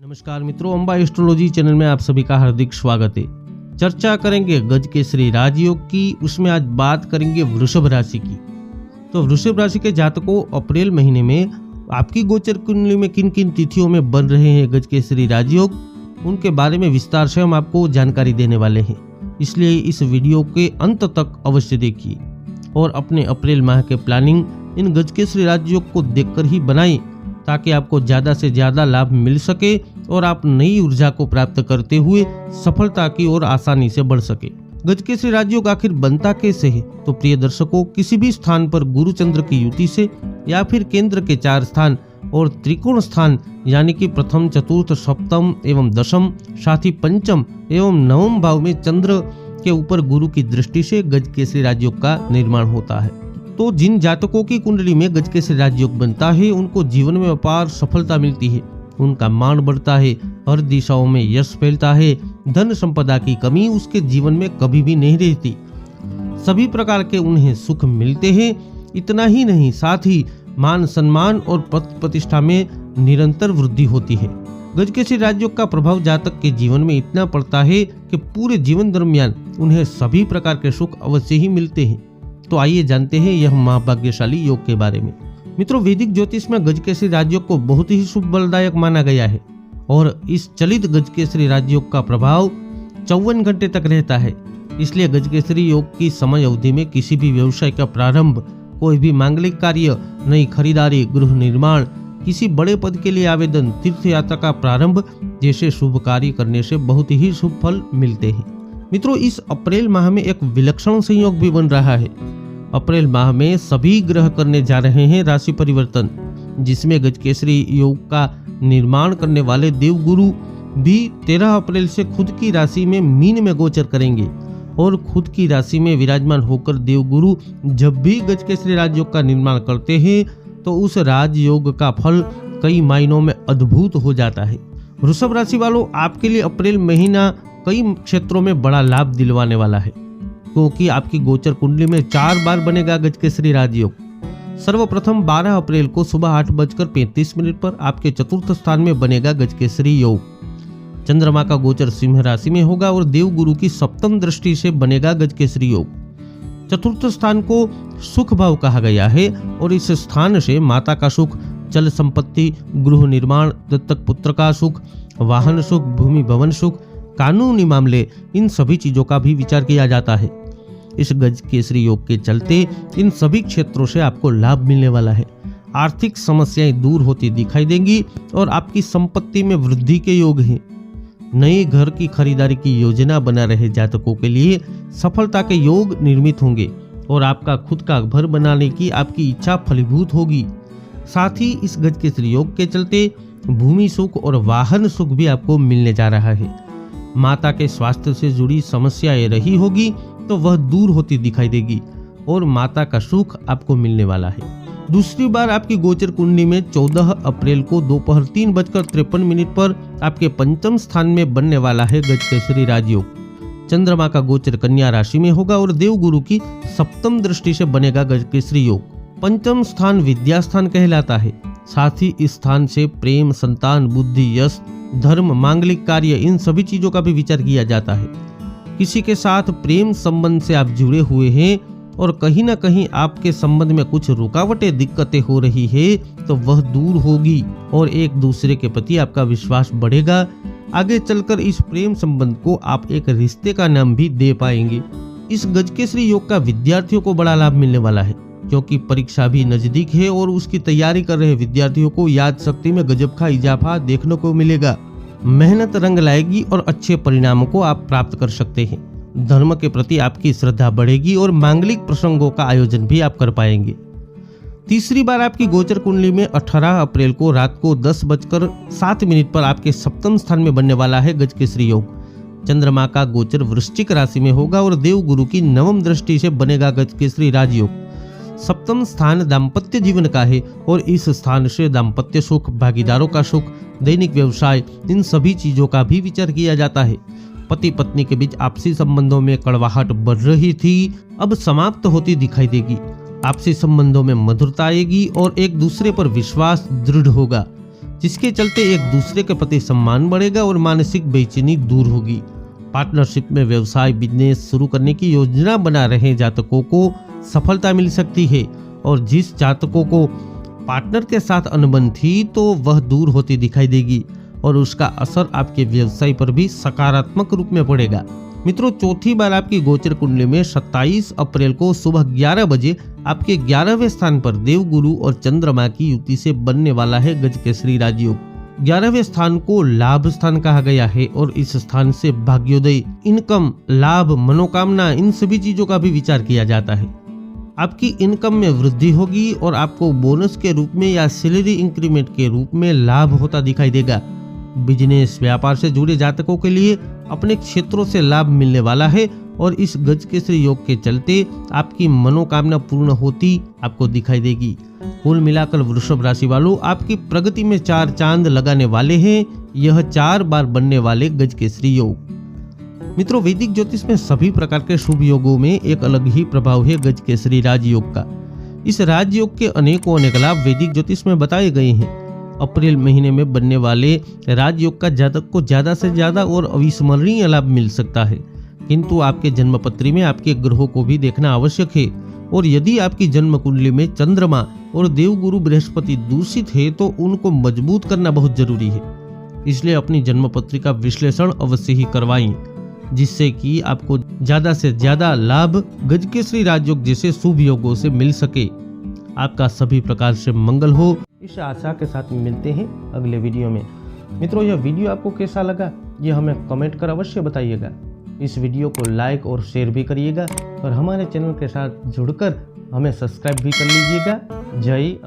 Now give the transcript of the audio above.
नमस्कार मित्रों, Amba astrology channel में आप सभी का हार्दिक स्वागत है। चर्चा करेंगे गजकेसरी राजयोग की। उसमें आज बात करेंगे वृषभ राशि की। तो वृषभ राशि के जातकों, अप्रैल महीने में आपकी गोचर कुंडली में किन किन तिथियों में बन रहे हैं गजकेसरी राजयोग, उनके बारे में विस्तार से हम आपको जानकारी देने वाले हैं। इसलिए इस वीडियो के अंत तक अवश्य देखिए और अपने अप्रैल माह के प्लानिंग इन गजकेसरी राजयोग को देखकर ही बनाएं, ताकि आपको ज़्यादा से ज़्यादा लाभ मिल सके और आप नई ऊर्जा को प्राप्त करते हुए सफलता की ओर आसानी से बढ़ सके। गजकेसरी राजयोग आखिर बनता कैसे है? तो प्रिय दर्शकों, किसी भी स्थान पर गुरु चंद्र की युति से या फिर केंद्र के 4 स्थान और त्रिकोण स्थान यानी कि प्रथम, चतुर्थ, सप्तम एवं दशम, साथ ही पंचम एवं नवम भाव में चंद्र के ऊपर गुरु की दृष्टि से गजकेसरी राजयोग का निर्माण होता है। तो जिन जातकों की कुंडली में गजकेसरी राजयोग बनता है, उनको जीवन में अपार सफलता मिलती है, उनका मान बढ़ता है, हर दिशाओं में यश फैलता है, धन संपदा की कमी उसके जीवन में कभी भी नहीं रहती, सभी प्रकार के उन्हें सुख मिलते हैं। इतना ही नहीं, साथ ही मान सम्मान और पद प्रतिष्ठा में निरंतर वृद्धि होती है। गजकेसरी राजयोग का प्रभाव जातक के जीवन में इतना पड़ता है कि पूरे जीवन दरमियान उन्हें सभी प्रकार के सुख अवश्य ही मिलते हैं। तो आइए जानते हैं यह महाभाग्यशाली योग के बारे में। मित्रों, वैदिक ज्योतिष में गजकेसरी राजयोग को बहुत ही शुभ बलदायक माना गया है और इस चलित गजकेसरी राजयोग का प्रभाव 54 घंटे तक रहता है। इसलिए गजकेसरी योग की समय अवधि में किसी भी व्यवसाय का प्रारंभ, कोई भी मांगलिक कार्य, नई खरीदारी, गृह निर्माण, किसी बड़े पद के लिए आवेदन, तीर्थ यात्रा का प्रारंभ जैसे शुभ कार्य करने से बहुत ही शुभ फल मिलते हैं। मित्रों, इस अप्रैल माह में एक विलक्षण संयोग भी बन रहा है। अप्रैल माह में सभी ग्रह करने जा रहे हैं राशि परिवर्तन, जिसमें गजकेसरी योग का निर्माण करने वाले देवगुरु भी 13 अप्रैल से खुद की राशि में मीन में गोचर करेंगे और खुद की राशि में विराजमान होकर देवगुरु जब भी गजकेसरी राजयोग का निर्माण करते हैं तो उस राजयोग का फल कई मायनों में अद्भुत हो जाता है। वृषभ राशि वालों, आपके लिए अप्रैल महीना कई क्षेत्रों में बड़ा लाभ दिलवाने वाला है, क्योंकि आपकी गोचर कुंडली में 4 बार बनेगा गजकेसरी राजयोग। सर्वप्रथम 12 अप्रैल को सुबह 8:35 पर आपके चतुर्थ स्थान में बनेगा गजकेसरी योग। चंद्रमा का गोचर सिंह राशि में होगा और देवगुरु की सप्तम दृष्टि से बनेगा गजकेसरी योग। चतुर्थ स्थान को सुख भाव कहा गया है और इस स्थान से माता का सुख, चल संपत्ति, गृह निर्माण, दत्तक पुत्र का सुख, वाहन सुख, भूमि भवन सुख, कानूनी मामले, इन सभी चीजों का भी विचार किया जाता है। इस गजकेसरी योग के चलते इन सभी क्षेत्रों से आपको लाभ मिलने वाला है। आर्थिक समस्याएं दूर होती दिखाई देंगी और आपकी संपत्ति में वृद्धि के योग हैं। नए घर की खरीदारी की योजना बना रहे जातकों के लिए सफलता के योग निर्मित होंगे और आपका खुद का घर बनाने की आपकी इच्छा फलीभूत होगी। साथ ही इस गजकेसरी योग के चलते भूमि सुख और वाहन सुख भी आपको मिलने जा रहा है। माता के स्वास्थ्य से जुड़ी समस्याएं रही होगी तो वह दूर होती दिखाई देगी और माता का सुख आपको मिलने वाला है। दूसरी बार आपकी गोचर कुंडली में 14 अप्रैल को दोपहर 3:53 पर आपके पंचम स्थान में बनने वाला है गजकेसरी राजयोग। चंद्रमा का गोचर कन्या राशि में होगा और देवगुरु की सप्तम दृष्टि से बनेगा गजकेसरी योग। पंचम स्थान विद्या स्थान कहलाता है। साथ ही इस स्थान से प्रेम, संतान, बुद्धि, यश, धर्म, मांगलिक कार्य, इन सभी चीजों का भी विचार किया जाता है। किसी के साथ प्रेम संबंध से आप जुड़े हुए हैं और कहीं ना कहीं आपके संबंध में कुछ रुकावटें, दिक्कतें हो रही है तो वह दूर होगी और एक दूसरे के प्रति आपका विश्वास बढ़ेगा। आगे चलकर इस प्रेम संबंध को आप एक रिश्ते का नाम भी दे पाएंगे। इस गजकेसरी योग का विद्यार्थियों को बड़ा लाभ मिलने वाला है, क्योंकि परीक्षा भी नजदीक है और उसकी तैयारी कर रहे विद्यार्थियों को याद शक्ति में गजब का इजाफा देखने को मिलेगा। मेहनत रंग लाएगी और अच्छे परिणामों को आप प्राप्त कर सकते हैं। धर्म के प्रति आपकी श्रद्धा बढ़ेगी और मांगलिक प्रसंगों का आयोजन भी आप कर पाएंगे। तीसरी बार आपकी गोचर कुंडली में 18 अप्रैल को रात को 10:07 पर आपके सप्तम स्थान में बनने वाला है गजकेसरी योग। चंद्रमा का गोचर वृश्चिक राशि में होगा और देवगुरु की नवम दृष्टि से बनेगा गजकेसरी राजयोग। सप्तम स्थान दाम्पत्य जीवन का है और इस स्थान से दाम्पत्य सुख, भागीदारों का सुख, दैनिक व्यवसाय, इन सभी चीजों का भी विचार किया जाता है। पति पत्नी के बीच आपसी संबंधों में कड़वाहट बढ़ रही थी, अब समाप्त होती दिखाई देगी। आपसी संबंधों में मधुरता आएगी और एक दूसरे पर विश्वास दृढ़ होगा। जिसके चलते एक दूसरे के प्रति सम्मान बढ़ेगा और मानसिक बेचैनी दूर होगी। पार्टनरशिप में व्यवसाय बिजनेस शुरू करने की योजना बना रहे जातकों को सफलता मिल सकती है, और जिस जातकों को पार्टनर के साथ अनबन थी तो वह दूर होती दिखाई देगी और उसका असर आपके व्यवसाय पर भी सकारात्मक रूप में पड़ेगा। मित्रों, चौथी बार आपकी गोचर कुंडली में 27 अप्रैल को सुबह 11 बजे आपके 11वें स्थान पर देवगुरु और चंद्रमा की युति से बनने वाला है गजकेसरी राजयोग। 11वें स्थान को लाभ स्थान कहा गया है और इस स्थान से भाग्योदय, इनकम, लाभ, मनोकामना, इन सभी चीजों का भी विचार किया जाता है। आपकी इनकम में वृद्धि होगी और आपको बोनस के रूप में या सैलरी इंक्रीमेंट के रूप में लाभ होता दिखाई देगा। बिजनेस व्यापार से जुड़े जातकों के लिए अपने क्षेत्रों से लाभ मिलने वाला है और इस गजकेसरी योग के चलते आपकी मनोकामना पूर्ण होती आपको दिखाई देगी। कुल मिलाकर वृषभ राशि वालों, आपकी प्रगति में 4 चांद लगाने वाले हैं यह 4 बार बनने वाले गजकेसरी योग। मित्रों, वैदिक ज्योतिष में सभी प्रकार के शुभ योगों में एक अलग ही प्रभाव है गजकेसरी राजयोग का। इस राजयोग के अनेकों लाभ वैदिक ज्योतिष में बताए गए हैं। अप्रैल महीने में बनने वाले राजयोग का जातक को ज्यादा से ज्यादा और अविस्मरणीय लाभ मिल सकता है, किंतु आपके जन्म पत्री में आपके ग्रहों को भी देखना आवश्यक है, और यदि आपकी जन्म कुंडली में चंद्रमा और देवगुरु बृहस्पति दूषित है तो उनको मजबूत करना बहुत जरूरी है। इसलिए अपनी जन्म पत्री का विश्लेषण अवश्य ही करवाएं, जिससे कि आपको ज्यादा से ज्यादा लाभ गजकेसरी राजयोग जैसे शुभ योगों से मिल सके। आपका सभी प्रकार से मंगल हो, इस आशा के साथ मिलते हैं अगले वीडियो में। मित्रों, यह वीडियो आपको कैसा लगा ये हमें कमेंट कर अवश्य बताइएगा। इस वीडियो को लाइक और शेयर भी करिएगा और हमारे चैनल के साथ जुड़कर हमें सब्सक्राइब भी कर लीजिएगा। जय